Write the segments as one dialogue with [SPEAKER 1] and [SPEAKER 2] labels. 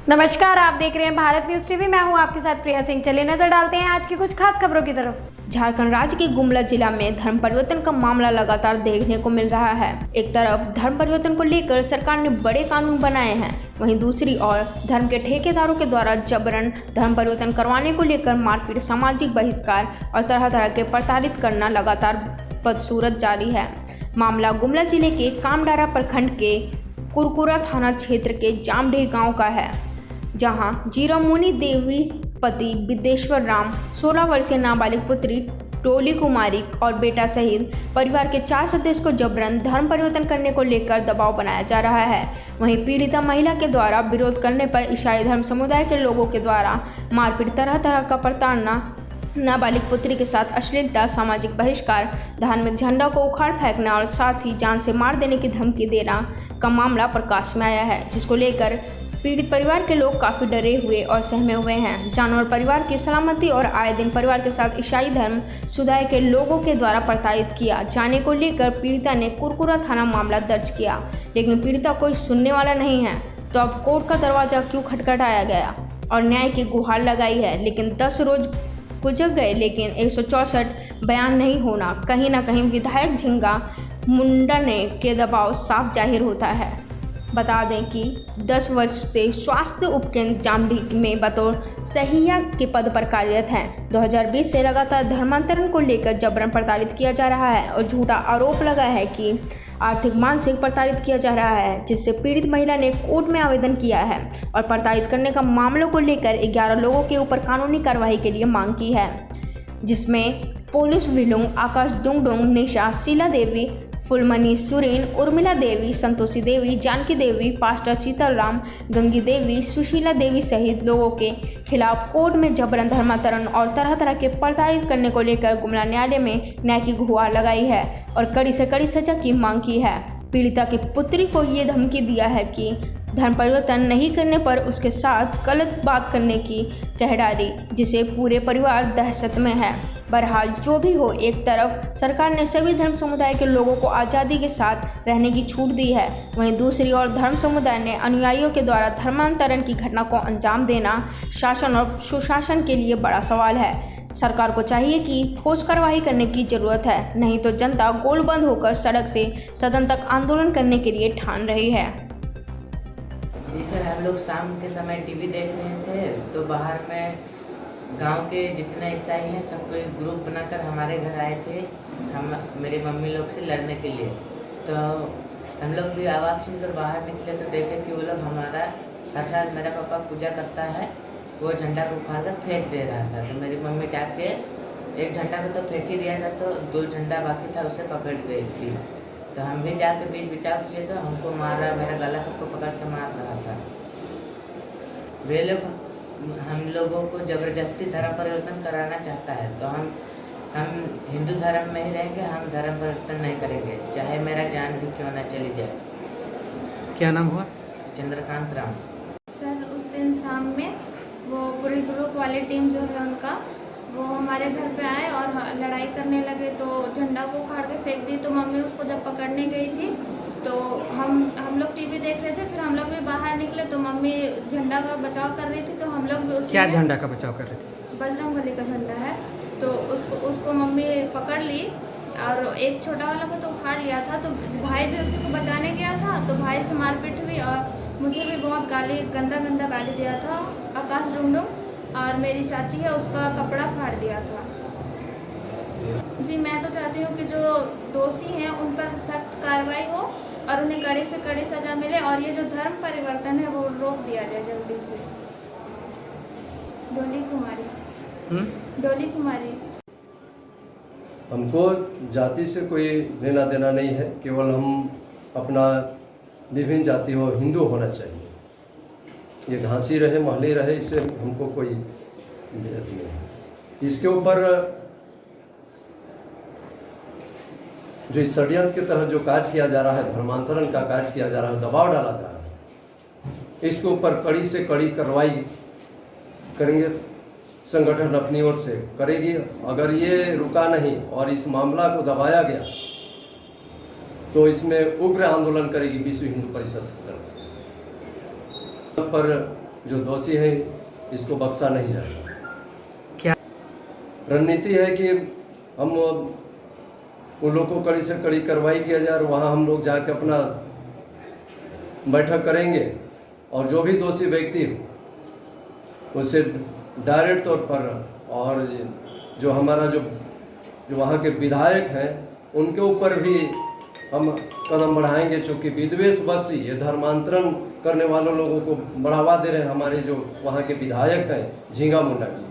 [SPEAKER 1] नमस्कार, आप देख रहे हैं भारत न्यूज टीवी। मैं हूं आपके साथ प्रिया सिंह। चलिए नजर डालते हैं आज की कुछ खास खबरों की तरफ।
[SPEAKER 2] झारखंड राज्य के गुमला जिला में धर्म परिवर्तन का मामला लगातार देखने को मिल रहा है। एक तरफ धर्म परिवर्तन को लेकर सरकार ने बड़े कानून बनाए हैं, वहीं दूसरी ओर धर्म के ठेकेदारों के द्वारा जबरन धर्म परिवर्तन करवाने को लेकर मारपीट, सामाजिक बहिष्कार और तरह तरह के प्रताड़ित करना लगातार बदसूरत जारी है। मामला गुमला जिले के कामडारा प्रखंड के कुरकुरा थाना क्षेत्र के जामढेर गाँव का है, जहां जीरामुनि देवी पति विदेश्वर राम, 16 वर्षीय नाबालिग पुत्री टोली कुमारी और बेटा सहित परिवार के 4 सदस्य को जबरन धर्म परिवर्तन करने को लेकर दबाव बनाया जा रहा है। वहीं पीड़िता महिला के द्वारा विरोध करने पर ईसाई धर्म समुदाय के लोगों के द्वारा मारपीट, तरह तरह का प्रताड़ना, नाबालिग पुत्री के साथ अश्लीलता, सामाजिक बहिष्कार, धार्मिक झंडा को उखाड़ फेंकना और साथ ही जान से मार देने की धमकी देना का मामला प्रकाश में आया है, जिसको लेकर पीड़ित परिवार के लोग काफी डरे हुए और सहमे हुए हैं। जानवर परिवार की सलामती और आए दिन परिवार के साथ ईसाई धर्म समुदाय के लोगों के द्वारा प्रताड़ित किया जाने को लेकर पीड़िता ने कुरकुरा थाना मामला दर्ज किया, लेकिन पीड़िता कोई सुनने वाला नहीं है। तो अब कोर्ट का दरवाजा क्यों खटखटाया गया और न्याय की गुहार लगाई है, लेकिन 10 रोज गुजर गए लेकिन 164 बयान नहीं होना, कहीं ना कहीं विधायक झिंगा मुंडने के दबाव साफ जाहिर होता है। बता दें कि 10 वर्ष से स्वास्थ्य उपकेंद्र जामढेर में बतौर सहिया के पद पर कार्यरत हैं। 2020 से लगातार धर्मांतरण को लेकर जबरन प्रताड़ित किया जा रहा है और झूठा आरोप लगा है कि आर्थिक मानसिक प्रताड़ित किया जा रहा है, जिससे पीड़ित महिला ने कोर्ट में आवेदन किया है और प्रताड़ित करने का मामलों को लेकर 11 लोगों के ऊपर कानूनी कार्रवाई के लिए मांग की है, जिसमें पुलिस विलुंग, आकाश डुंगडुंग, निशा, शीला देवी, फुलमणि सुरेन, उर्मिला देवी, संतोषी देवी, जानकी देवी, पास्टर सीताराम, गंगी देवी, सुशीला देवी सहित लोगों के खिलाफ कोर्ट में जबरन धर्मांतरण और तरह तरह के प्रताड़ित करने को लेकर गुमला न्यायालय में न्याय की गुहार लगाई है और कड़ी से कड़ी सजा की मांग की है। पीड़िता की पुत्री को ये धमकी दिया है कि धर्म परिवर्तन नहीं करने पर उसके साथ गलत बात करने की कह डाली, जिसे पूरे परिवार दहशत में है। बहरहाल जो भी हो, एक तरफ सरकार ने सभी धर्म समुदाय के लोगों को आज़ादी के साथ रहने की छूट दी है, वहीं दूसरी ओर धर्म समुदाय ने अनुयायियों के द्वारा धर्मांतरण की घटना को अंजाम देना शासन और सुशासन के लिए बड़ा सवाल है। सरकार को चाहिए कि ठोस कार्रवाई करने की जरूरत है, नहीं तो जनता गोलबंद होकर सड़क से सदन तक आंदोलन करने के लिए ठान रही है।
[SPEAKER 3] जी सर, हम लोग शाम के समय टीवी देख रहे थे तो बाहर में गांव के जितने ईसाई हैं सबको एक ग्रुप बनाकर हमारे घर आए थे, हम मेरी मम्मी लोग से लड़ने के लिए। तो हम लोग भी आवाज़ सुनकर बाहर निकले तो देखे कि वो लोग हमारा हर साल मेरा पापा पूजा करता है, वो झंडा को उखाड़ कर फेंक दे रहा था। तो मेरी मम्मी जाके एक झंडा को तो फेंक ही दिया था, तो 2 झंडा बाकी था उसे पकड़ गई थी। तो हम भी जाके बीच बचाव किए तो हमको मारा, मेरा गला सबको पकड़ के मार रहा था। वे लोग हम लोगों को ज़बरदस्ती धर्म परिवर्तन कराना चाहता है, तो हम हिंदू धर्म में ही रहेंगे, हम धर्म परिवर्तन नहीं करेंगे, चाहे मेरा जान भी क्यों ना चली जाए।
[SPEAKER 4] क्या नाम हुआ?
[SPEAKER 3] चंद्रकांत राम।
[SPEAKER 5] सर, उस दिन शाम में वो पूरी ग्रुप वाली टीम जो है उनका, वो हमारे घर पे आए और लड़ाई करने लगे, तो झंडा को उखाड़ के फेंक दी। तो मम्मी उसको जब पकड़ने गई थी तो हम लोग टीवी देख रहे थे, फिर हम लोग भी बाहर निकले तो मम्मी झंडा का बचाव कर रही थी, तो हम लोग भी
[SPEAKER 4] क्या झंडा का बचाव कर रहे थे?
[SPEAKER 5] बजरंगबली का झंडा है, तो उसको मम्मी पकड़ ली और एक छोटा वाला को तो उखाड़ लिया था। तो भाई भी उसी को बचाने गया था, तो भाई से मारपीट हुई और मुझे भी बहुत गंदा गाली दिया था। आकाश डुंगडुंग और मेरी चाची है, उसका कपड़ा फाड़ दिया था। जी, मैं तो चाहती हूँ कि जो दोषी हैं उन पर सख्त कार्रवाई हो और उन्हें कड़ी से कड़ी सजा मिले और ये जो धर्म परिवर्तन है वो रोक दिया जाए जल्दी से। डोली कुमारी।
[SPEAKER 6] हमको जाति से कोई लेना देना नहीं है, केवल हम अपना विभिन्न जाति हो हिंदू होना चाहिए। ये घासी रहे महली रहे, इससे हमको कोई नहीं है। इसके ऊपर जो इस षड्यंत्र के तहत जो कार्य किया जा रहा है, धर्मांतरण का कार्य किया जा रहा है, दबाव डाला जा रहा है, इसके ऊपर कड़ी से कड़ी कार्रवाई करेंगे। संगठन अपनी ओर से करेगी। अगर ये रुका नहीं और इस मामला को दबाया गया तो इसमें उग्र आंदोलन करेगी विश्व हिंदू परिषद की तरफ से। पर जो दोषी है इसको बख्शा नहीं जाएगा।
[SPEAKER 4] क्या
[SPEAKER 6] रणनीति है कि हम उन लोग को कड़ी से कड़ी कार्रवाई किया जाए और वहाँ हम लोग जाके अपना बैठक करेंगे और जो भी दोषी व्यक्ति हो उससे डायरेक्ट तौर पर, और जो हमारा जो वहाँ के विधायक हैं उनके ऊपर भी हम कदम बढ़ाएंगे, चूँकि विद्वेषवश ये धर्मांतरण करने वालों लोगों को बढ़ावा दे रहे हैं हमारे जो वहाँ के विधायक हैं झींगा मुंडा जी।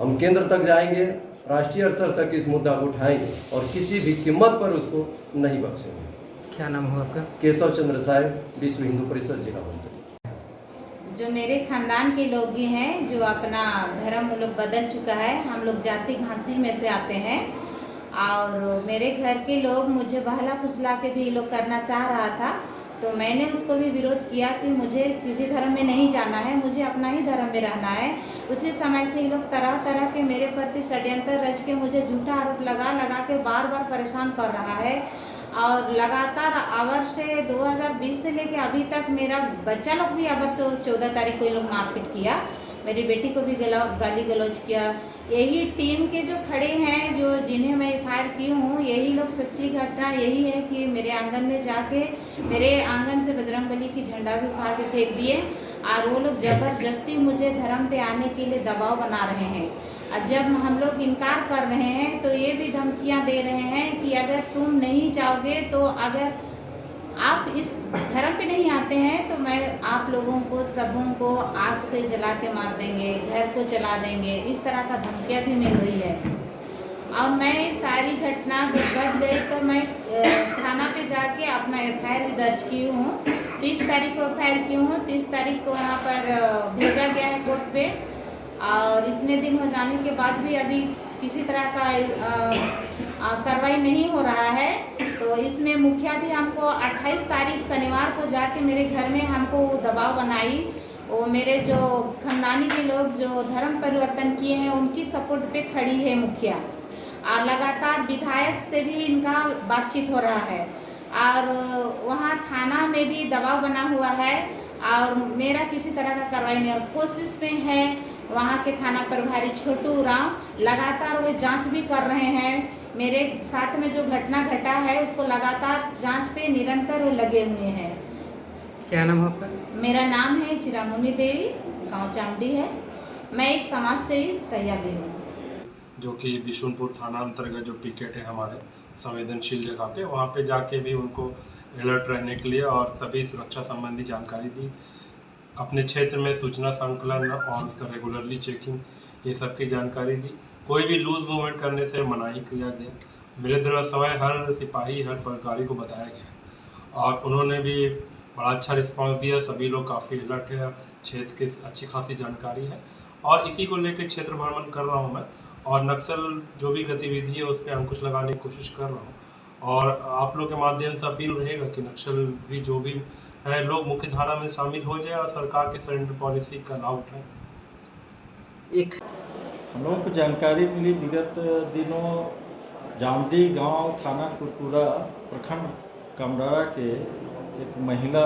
[SPEAKER 6] हम केंद्र तक जाएंगे, राष्ट्रीय स्तर तक इस मुद्दा को उठाएंगे और किसी भी कीमत पर उसको नहीं बख्शेंगे।
[SPEAKER 4] क्या नाम हुआ आपका?
[SPEAKER 6] केशव चंद्र साय, विश्व हिंदू परिषद जिला मंत्री।
[SPEAKER 7] जो मेरे खानदान के लोग ही हैं जो अपना धर्म वो लोग बदल चुका है। हम लोग जाति घासी में से आते हैं और मेरे घर के लोग मुझे बहला फुसला के भी लोग करना चाह रहा था, तो मैंने उसको भी विरोध किया कि मुझे किसी धर्म में नहीं जाना है, मुझे अपना ही धर्म में रहना है। उसी समय से ये लोग तरह तरह के मेरे प्रति षड्यंत्र रच के मुझे झूठा आरोप लगा के बार बार परेशान कर रहा है और लगातार अवर से 2020 से लेके अभी तक मेरा बच्चा लोग भी अबर तो 14 तारीख को ये लोग मारपीट किया, मेरी बेटी को भी गाली गलौज किया। यही टीम के जो खड़े हैं जो जिन्हें मैं एफआईआर की हूँ, यही लोग सच्ची घटना यही है कि मेरे आंगन में जाके मेरे आंगन से बजरंगबली की झंडा भी उखाड़ के फेंक दिए और वो लोग जबरदस्ती मुझे धर्म पे आने के लिए दबाव बना रहे हैं। और जब हम लोग इनकार कर रहे हैं तो ये भी धमकियां दे रहे हैं कि अगर तुम नहीं जाओगे तो अगर आप इस धर्म पे नहीं आते हैं तो मैं आप लोगों को सबों को आग से जला के मार देंगे, घर को जला देंगे, इस तरह का धमकियां भी मिल रही है। और मैं सारी घटना जब बच गई तो मैं थाना पे जाके अपना एफआईआर भी दर्ज की हूँ। 30 तारीख को एफआईआर की हूँ, 30 तारीख को यहाँ पर भेजा गया है कोर्ट पे और इतने दिन हो जाने के बाद भी अभी किसी तरह का कार्रवाई नहीं हो रहा है। तो इसमें मुखिया भी हमको 28 तारीख शनिवार को जाके मेरे घर में हमको दबाव बनाई। वो मेरे जो खानदानी के लोग जो धर्म परिवर्तन किए हैं उनकी सपोर्ट पे खड़ी है मुखिया, और लगातार विधायक से भी इनका बातचीत हो रहा है और वहाँ थाना में भी दबाव बना हुआ है और मेरा किसी तरह का कार्रवाई नहीं। और कोशिश में है वहाँ के थाना प्रभारी छोटू राव लगातार वो जांच भी कर रहे हैं। मेरे साथ में जो घटना घटा है उसको लगातार जांच पे निरंतर वो लगे हुए हैं।
[SPEAKER 4] क्या नाम है आपका?
[SPEAKER 7] मेरा नाम है चिरामुनी देवी, गांव चामडी है। मैं एक समाज सेवी सैया भी हूँ।
[SPEAKER 8] जो कि बिशुनपुर थाना अंतर्गत जो पिकेट है हमारे संवेदनशील जगह पे, वहाँ पे जाके भी उनको अलर्ट रहने के लिए और सभी सुरक्षा संबंधी जानकारी दी। अपने क्षेत्र में सूचना संकलन और उसका रेगुलरली चेकिंग ये सब की जानकारी दी। कोई भी लूज मूवमेंट करने से मनाही किया गया। मेरे द्वारा समय हर सिपाही हर प्रकारी को बताया गया और उन्होंने भी बड़ा अच्छा रिस्पांस दिया। सभी लोग काफ़ी अलर्ट है, क्षेत्र की अच्छी खासी जानकारी है और इसी को लेकर क्षेत्र भ्रमण कर रहा हूँ मैं और नक्सल जो भी गतिविधि है उस पर अंकुश लगाने की कोशिश कर रहा हूँ। और आप लोग के माध्यम से अपील रहेगा कि नक्सल भी जो भी है लोग मुख्य धारा में शामिल हो जाए और सरकार के सरेंडर पॉलिसी का लाभ उठाएं।
[SPEAKER 9] हम लोगों को जानकारी मिली विगत दिनों जामडी गांव थाना कुरकुरा प्रखंड कमरारा के एक महिला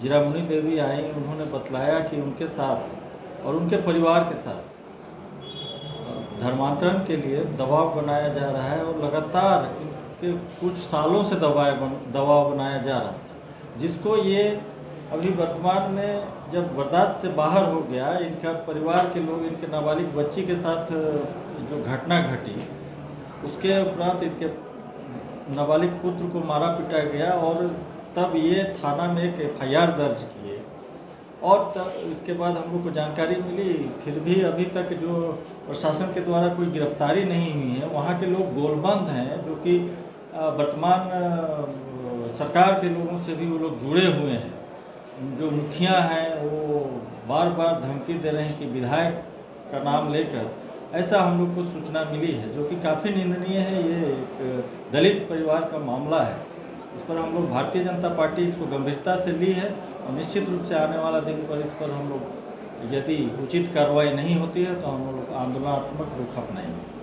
[SPEAKER 9] चिरामुनी देवी आई। उन्होंने बतलाया कि उनके साथ और उनके परिवार के साथ धर्मांतरण के लिए दबाव बनाया जा रहा है और लगातार इनके कुछ सालों से दबाव बनाया जा रहा था, जिसको ये अभी वर्तमान में जब बर्दाश्त से बाहर हो गया। इनका परिवार के लोग इनके नाबालिग बच्ची के साथ जो घटना घटी उसके उपरांत इनके नाबालिग पुत्र को मारा पीटा गया और तब ये थाना में एक एफआईआर दर्ज किए और तब इसके बाद हम लोग को जानकारी मिली। फिर भी अभी तक जो प्रशासन के द्वारा कोई गिरफ्तारी नहीं हुई है। वहाँ के लोग गोलबंद हैं, जो कि वर्तमान सरकार के लोगों से भी वो लोग जुड़े हुए हैं। जो मुखिया हैं वो बार बार धमकी दे रहे हैं कि विधायक का नाम लेकर, ऐसा हम लोग को सूचना मिली है, जो कि काफ़ी निंदनीय है। ये एक दलित परिवार का मामला है। इस पर हम लोग भारतीय जनता पार्टी इसको गंभीरता से ली है और निश्चित रूप से आने वाला दिन पर इस पर हम लोग यदि उचित कार्रवाई नहीं होती है तो हम लोग आंदोलनात्मक रुख अपनाएंगे।